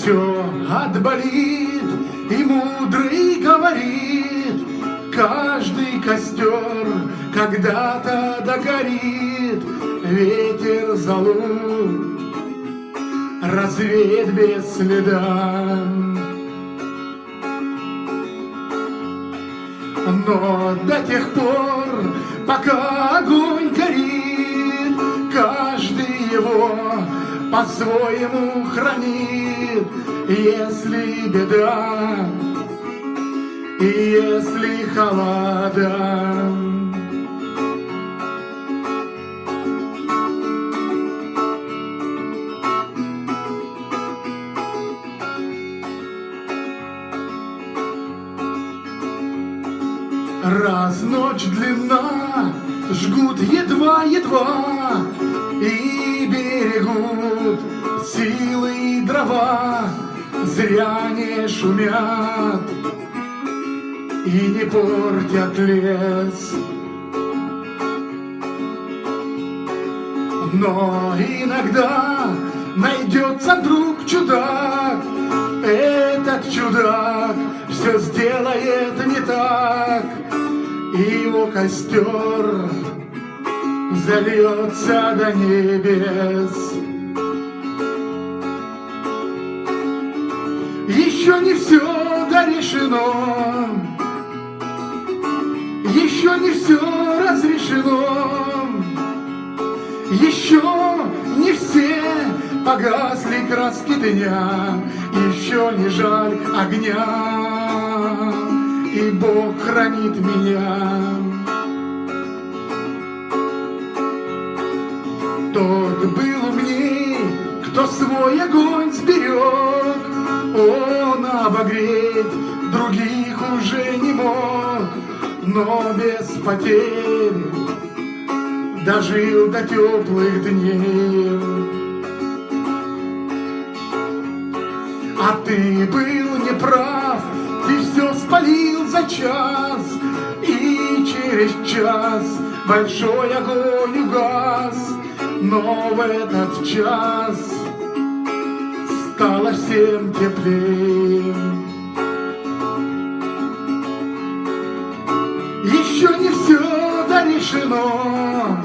все отболит, и мудрый говорит: каждый костер когда-то догорит, ветер золу развеет без следа. Но до тех пор, пока огонь горит, каждый его по-своему хранит. Если беда и если холода, раз ночь длинна, жгут едва-едва и берегут силы и дрова, зря не шумят и не портят лес. Но иногда найдется друг чудак, этот чудак все сделает не так, и его костер зальется до небес. Еще не все дорешено, еще не все разрешено, еще не все погасли краски дня, еще не жаль огня, и Бог хранит меня. Тот был умней, кто свой огонь сберег, он обогреть других уже не мог, но без потерь дожил до теплых дней. А ты был неправ, ты все спалил за час, и через час большой огонь угас, но в этот час стало всем теплее. Еще не все дорешено,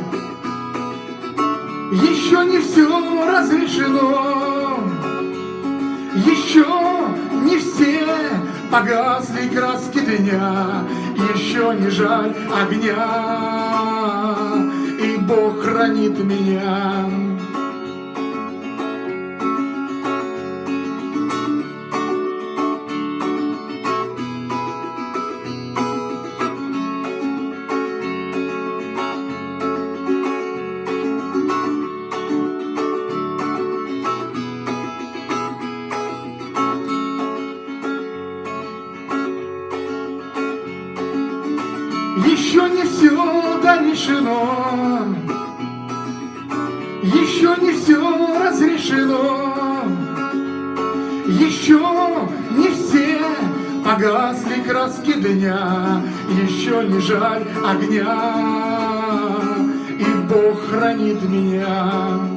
еще не все разрешено, еще не все погасли краски дня, еще не жаль огня, и Бог хранит меня. Еще не все дорешено, еще не все разрешено, еще не все погасли краски дня, еще не жаль огня, и Бог хранит меня.